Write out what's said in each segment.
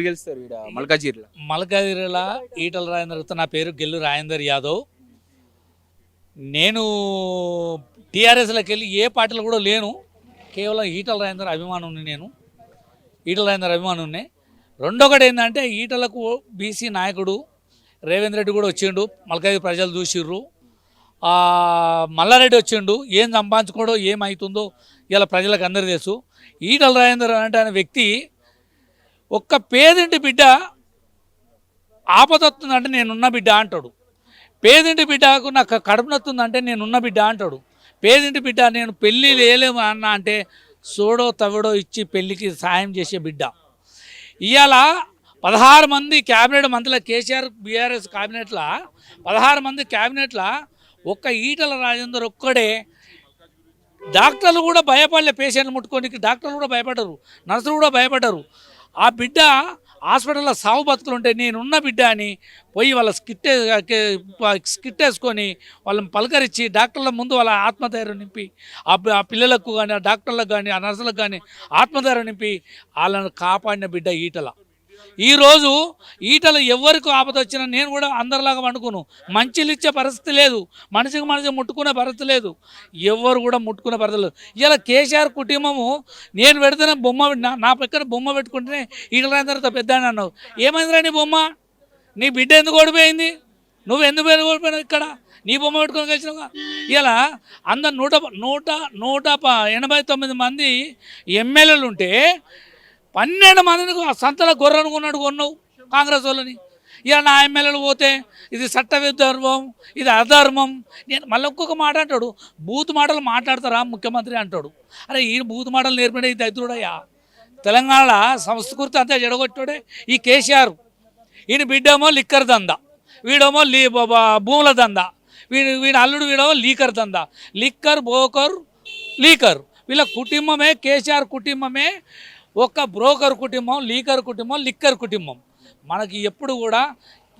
గెలుస్తారు ఇక్కడ మల్కాజిగిరిలో? మల్కాజిగిరిలో ఈటల రాజేందర్, నా పేరు గెల్లు రాజేందర్ యాదవ్. నేను టీఆర్ఎస్లోకి వెళ్ళి ఏ పార్టీలో కూడా లేను. కేవలం ఈటల రాజేందర్ అభిమానుని. నేను ఈటల రాజేందర్ అభిమానుని. రెండొకటి ఏంటంటే ఈటలకు బీసీ నాయకుడు రేవంత్ రెడ్డి కూడా వచ్చిండు, మల్కాజిగిరి ప్రజలు చూసిర్రు. మల్లారెడ్డి వచ్చిండు, ఏం సంపాదించుకోడో ఏమవుతుందో ఇలా ప్రజలకు అందరూ తెలుసు. ఈటల రాజేందర్ అంటే ఆయన వ్యక్తి ఒక్క పేదింటి బిడ్డ ఆపదొస్తుందంటే నేనున్న బిడ్డ అంటాడు. పేదింటి బిడ్డకు నాకు కడుపు నొత్తుందంటే నేనున్న బిడ్డ అంటాడు. పేదింటి బిడ్డ నేను పెళ్ళి లేలేము అన్న అంటే సోడో తవిడో ఇచ్చి పెళ్ళికి సాయం చేసే బిడ్డ. ఇవాళ 16 మంది క్యాబినెట్ మంత్రుల కేసీఆర్ బీఆర్ఎస్ క్యాబినెట్లో 16 మంది క్యాబినెట్లో ఒక్క ఈటల రాజేందర్ ఒక్కడే. డాక్టర్లు కూడా భయపడలే, పేషెంట్లు ముట్టుకోనికి డాక్టర్లు కూడా భయపడరు, నర్సులు కూడా భయపడరు. ఆ బిడ్డ హాస్పిటల్లో సాగు బతుకులు ఉంటే నేనున్న బిడ్డ అని పోయి వాళ్ళ స్కిట్ వేసుకొని వాళ్ళని పలకరించి డాక్టర్ల ముందు వాళ్ళ ఆత్మధైర్యం నింపి ఆ పిల్లలకు కానీ, ఆ డాక్టర్లకు కానీ, ఆ నర్సులకు కానీ ఆత్మధైర్యం నింపి వాళ్ళని కాపాడిన బిడ్డ ఈటల. ఈరోజు ఈటల ఎవరికి ఆపద వచ్చినా నేను కూడా అందరిలాగా వండుకోను. మంచిలు ఇచ్చే పరిస్థితి లేదు, మనిషికి మనిషి ముట్టుకునే పరిస్థితి లేదు, ఎవరు కూడా ముట్టుకునే పరిస్థితి లేదు. ఇలా కేసీఆర్ కుటుంబము నేను పెడితేనే బొమ్మ, నా పక్కన బొమ్మ పెట్టుకుంటేనే ఈటల రాజేందర్తో పెద్ద అని అన్నావు. ఏమైందిరా నీ బొమ్మ? నీ బిడ్డ ఎందుకు ఓడిపోయింది? నువ్వు ఎందుకు ఓడిపోయినావు? ఇక్కడ నీ బొమ్మ పెట్టుకొని కలిసినావుగా. ఇలా అందరు 189 మంది ఎమ్మెల్యేలు ఉంటే 12 మందిని సంతల గొర్రెను కొన్నావు కాంగ్రెస్ వాళ్ళని. ఇక నా ఎమ్మెల్యేలు పోతే ఇది చట్టవిధర్మం, ఇది అధర్మం. నేను మళ్ళీ ఒక్కొక్క మాట అంటాడు, బూత్ మాటలు మాట్లాడతారా ముఖ్యమంత్రి అంటాడు. అరే ఈ బూత్ మాటలు నేర్పడే ఈ దైత్రుడయ్యా. తెలంగాణలో సంస్కృతి అంతా జడగొట్టాడే ఈ కేసీఆర్. ఈయన బిడ్డేమో లిక్కర్ దందా, వీడేమో భూముల దందా, వీడి అల్లుడు వీడేమో లీకర్ దందా. లిక్కర్, బ్రోకర్, లీకర్, వీళ్ళ కుటుంబమే కేసీఆర్ కుటుంబమే. ఒక బ్రోకర్ కుటుంబం, లీకర్ కుటుంబం, లిక్కర్ కుటుంబం. మనకి ఎప్పుడు కూడా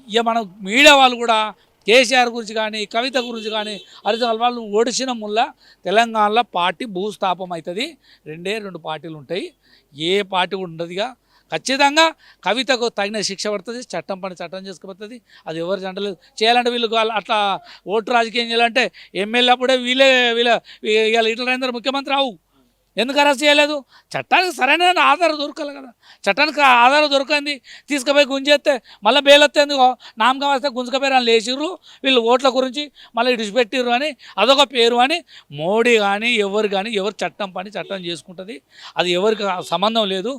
ఇక మన మీడియా వాళ్ళు కూడా కేసీఆర్ గురించి కానీ, కవిత గురించి కానీ, హరిజన్ వాళ్ళు ఓడిసిన ముల్ల తెలంగాణలో పార్టీ భూస్థాపం అవుతుంది. 2 పార్టీలు ఉంటాయి, ఏ పార్టీ కూడా ఉండదుగా. ఖచ్చితంగా కవితకు తగిన శిక్ష పడుతుంది, చట్టం పని చట్టం చేసుకుపోతుంది. అది ఎవరు జంటలేదు. చేయాలంటే వీళ్ళు అట్లా ఓటు రాజకీయం చేయాలంటే ఎమ్మెల్యే అప్పుడే వీళ్ళ ఈటల రాజేందర్ ముఖ్యమంత్రి అవు. ఎందుకు అరెస్ట్ చేయలేదు? చట్టానికి సరైన ఆధారం దొరకాలి కదా. చట్టానికి ఆధారం దొరకంది తీసుకుపోయి గుంజేస్తే మళ్ళీ బెయిల్ ఎందుకో నామకం వస్తే గుంజుకపోయారు అని లేచిర్రు. వీళ్ళు ఓట్ల గురించి మళ్ళీ ఇడిచిపెట్టిర్రు అని అదొక పేరు అని. మోడీ కానీ ఎవరు కానీ ఎవరు చట్టం పని చట్టం చేసుకుంటుంది. అది ఎవరికి సంబంధం లేదు.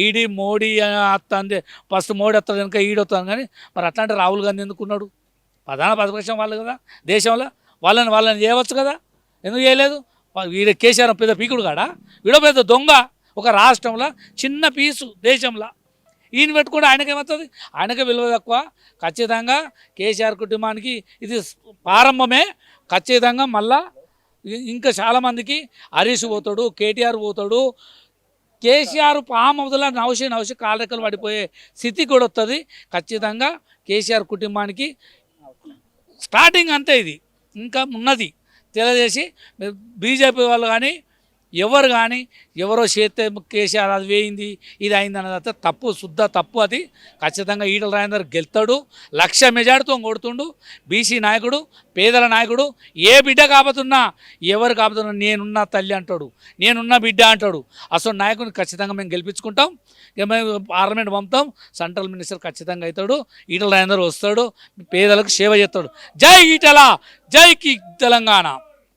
ఈడీ మోడీ వస్తుంది, ఫస్ట్ మోడీ వస్తుంది కనుక ఈడీ వస్తుంది. కానీ మరి అట్లాంటి రాహుల్ గాంధీ ఎందుకున్నాడు? ప్రధాన ప్రతిపక్షం వాళ్ళు కదా దేశంలో. వాళ్ళని చేయవచ్చు కదా, ఎందుకు చేయలేదు? వీడ కేసీఆర్ పెద్ద పీకుడు కాడా? వీడో పెద్ద దొంగ. ఒక రాష్ట్రంలో చిన్న పీసు దేశంలో ఈయన పెట్టుకుంటే ఆయనకేమవుతుంది? ఆయనకే విలువ తక్కువ. ఖచ్చితంగా కేసీఆర్ కుటుంబానికి ఇది ప్రారంభమే. ఖచ్చితంగా మళ్ళా ఇంకా చాలామందికి హరీష్ పోతాడు, కేటీఆర్ పోతాడు. కేసీఆర్ పామవదల నవసి కాళ్ళరెక్కలు పడిపోయే స్థితి కూడా వస్తుంది. ఖచ్చితంగా కేసీఆర్ కుటుంబానికి స్టార్టింగ్ అంతే. ఇది ఇంకా ఉన్నది తెలియజేసి బీజేపీ వాళ్ళు కానీ ఎవరు కానీ ఎవరో చేస్తే కేసీఆర్ అది వేయింది ఇది అయింది అన్నది తప్పు, శుద్ధ తప్పు. అది ఖచ్చితంగా ఈటల రాజేందర్ గెలుతాడు, 1,00,000 మెజార్టీతో కొడుతుండు. బీసీ నాయకుడు, పేదల నాయకుడు. ఏ బిడ్డ కాపుతున్నా, ఎవరు కాపుతున్నా నేనున్న తల్లి అంటాడు, నేనున్న బిడ్డ అంటాడు. అసలు నాయకుడిని ఖచ్చితంగా మేము గెలిపించుకుంటాం. మేము పార్లమెంట్ పంపుతాం, సెంట్రల్ మినిస్టర్ ఖచ్చితంగా అవుతాడు. ఈటల రాజేందర్ వస్తాడు, పేదలకు సేవ చేస్తాడు. జై ఈటల, జై తెలంగాణ.